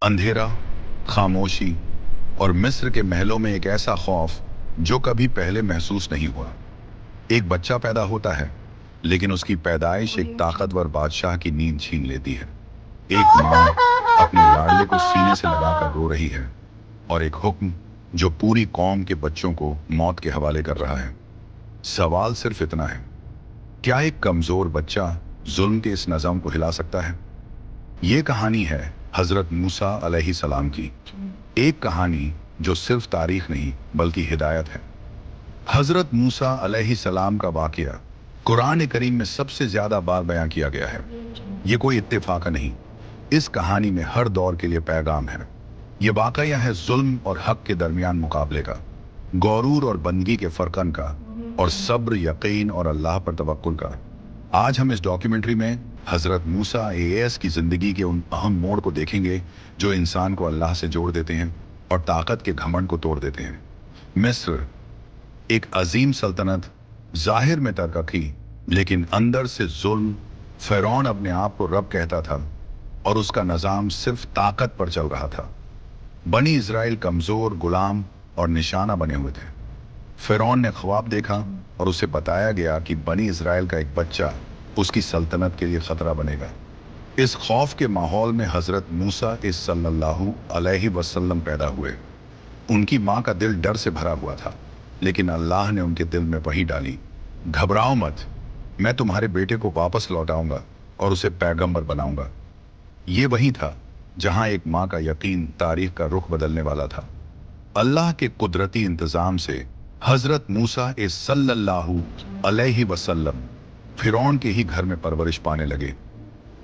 अंधेरा, खामोशी और मिस्र के महलों में एक ऐसा खौफ जो कभी पहले महसूस नहीं हुआ। एक बच्चा पैदा होता है, लेकिन उसकी पैदाइश एक ताकतवर बादशाह की नींद छीन लेती है। एक माँ अपने लाडले को सीने से लगाकर रो रही है, और एक हुक्म जो पूरी कौम के बच्चों को मौत के हवाले कर रहा है। सवाल सिर्फ इतना है, क्या एक कमजोर बच्चा जुल्म के इस निजाम को हिला सकता है? ये कहानी है हजरत मूसा अलैहिस्सलाम की, एक कहानी जो सिर्फ तारीख नहीं बल्कि हिदायत है। हजरत मूसा अलैहिस्सलाम का वाकया कुरान करीम में सबसे ज्यादा बार बयां किया गया है। ये कोई इत्तेफाक नहीं, इस कहानी में हर दौर के लिए पैगाम है। ये वाकया है जुल्म और हक के दरमियान मुकाबले का, गौरूर और बंदगी के फर्कन का, और सब्र, यकीन और अल्लाह पर तवक्कुल का। आज हम इस डॉक्यूमेंट्री में हजरत मूसा एएस की जिंदगी के उन अहम मोड़ को देखेंगे जो इंसान को अल्लाह से जोड़ देते हैं और ताकत के घमंड को तोड़ देते हैं। मिस्र एक अजीम सल्तनत, जाहिर में तरक्की लेकिन अंदर से जुल्म। फिरौन अपने आप को रब कहता था और उसका निजाम सिर्फ ताकत पर चल रहा था। बनी इजराइल कमजोर, गुलाम और निशाना बने हुए थे। फिरौन ने ख्वाब देखा और उसे बताया गया कि बनी इजराइल का एक बच्चा उसकी सल्तनत के लिए खतरा बनेगा। इस खौफ के माहौल में हजरत मूसा सल्लल्लाहु अलैहि वसल्लम पैदा हुए। उनकी माँ का दिल डर से भरा हुआ था, लेकिन अल्लाह ने उनके दिल में वही डाली, घबराओ मत, मैं तुम्हारे बेटे को वापस लौटाऊंगा और उसे पैगंबर बनाऊंगा। ये वही था जहां एक माँ का यकीन तारीख का रुख बदलने वाला था। अल्लाह के कुदरती इंतजाम से हजरत मूसा सल्लल्लाहु अलैहि वसल्लम फिरौन के ही घर में परवरिश पाने लगे।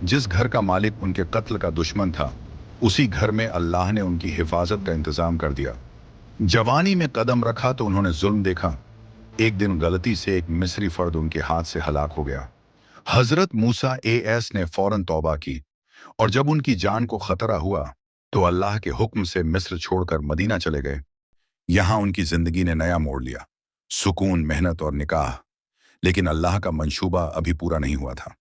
जिस घर का मालिक उनके कत्ल का दुश्मन था, उसी घर में अल्लाह ने उनकी हिफाजत का इंतजाम कर दिया। जवानी में कदम रखा तो उन्होंने जुल्म देखा। एक दिन गलती से एक मिस्री फर्द उनके हाथ से हलाक हो गया। हजरत मूसा एएस ने फौरन तौबा की, और जब उनकी जान को खतरा हुआ तो अल्लाह के हुक्म से मिस्र छोड़कर मदीना चले गए। यहां उनकी जिंदगी ने नया मोड़ लिया, सुकून, मेहनत और निकाह। लेकिन अल्लाह का मंशूबा अभी पूरा नहीं हुआ था।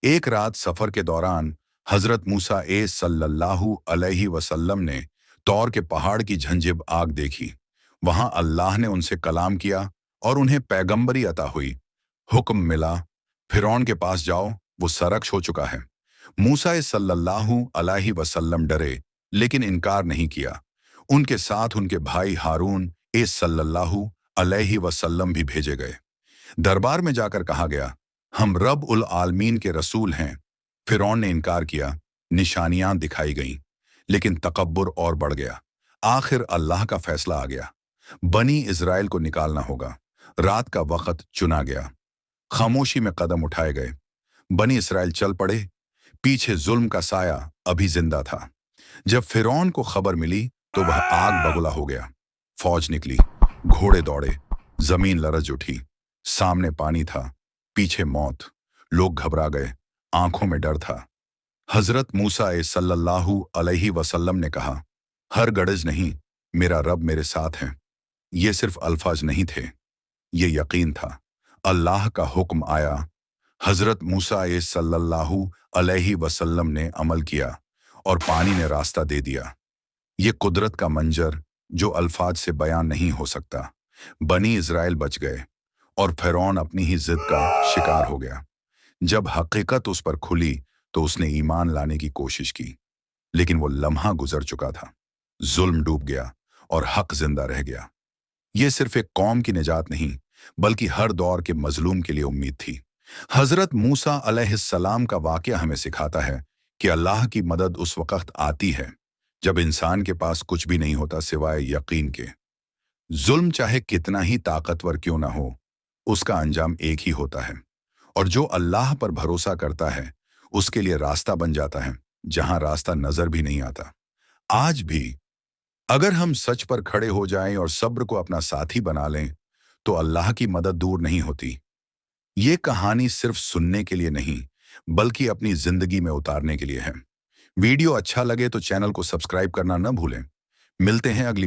एक रात सफर के दौरान हजरत मूसा सल्लल्लाहु अलैहि वसल्लम ने तौर के पहाड़ की झंझिब आग देखी। वहां अल्लाह ने उनसे कलाम किया और उन्हें पैगंबरी अता हुई। हुक्म मिला, फिरौन के पास जाओ, वो सरक्श हो चुका है। मूसा सल्लल्लाहु अलैहि वसल्लम डरे लेकिन इनकार नहीं किया। उनके साथ उनके भाई हारून सल्लल्लाहु अलैहि वसल्लम भी भेजे गए। दरबार में जाकर कहा गया, हम रब उल आलमीन के रसूल हैं। फिरौन ने इनकार किया, निशानियां दिखाई गईं, लेकिन तकब्बुर और बढ़ गया। आखिर अल्लाह का फैसला आ गया, बनी इजराइल को निकालना होगा। रात का वक्त चुना गया, खामोशी में कदम उठाए गए। बनी इजराइल चल पड़े, पीछे जुल्म का साया अभी जिंदा था। जब फिरौन को खबर मिली तो वह आग बबूला हो गया। फौज निकली, घोड़े दौड़े, जमीन लरज उठी। सामने पानी था, पीछे मौत। लोग घबरा गए, आंखों में डर था। हजरत मूसा सल्लल्लाहु अलैहि वसल्लम ने कहा, हर गरज नहीं, मेरा रब मेरे साथ है। ये सिर्फ अल्फाज नहीं थे, ये यकीन था। अल्लाह का हुक्म आया, हजरत मूसा सल्लल्लाहु अलैहि वसल्लम ने अमल किया और पानी ने रास्ता दे दिया। ये कुदरत का मंजर जो अल्फाज से बयान नहीं हो सकता। बनी इजराइल बच गए और फिरौन अपनी ही जिद का शिकार हो गया। जब हकीकत उस पर खुली तो उसने ईमान लाने की कोशिश की, लेकिन वो लम्हा गुजर चुका था। जुल्म डूब गया और हक जिंदा रह गया। ये सिर्फ एक कौम की निजात नहीं बल्कि हर दौर के मजलूम के लिए उम्मीद थी। हजरत मूसा अलैहिस्सलाम का वाकया हमें सिखाता है कि अल्लाह की मदद उस वक्त आती है जब इंसान के पास कुछ भी नहीं होता सिवाय यकीन के। जुल्म चाहे कितना ही ताकतवर क्यों ना हो, उसका अंजाम एक ही होता है, और जो अल्लाह पर भरोसा करता है उसके लिए रास्ता बन जाता है जहां रास्ता नजर भी नहीं आता। आज भी अगर हम सच पर खड़े हो जाएं और सब्र को अपना साथी बना लें तो अल्लाह की मदद दूर नहीं होती। ये कहानी सिर्फ सुनने के लिए नहीं बल्कि अपनी जिंदगी में उतारने के लिए है। वीडियो अच्छा लगे तो चैनल को सब्सक्राइब करना न भूलें। मिलते हैं अगली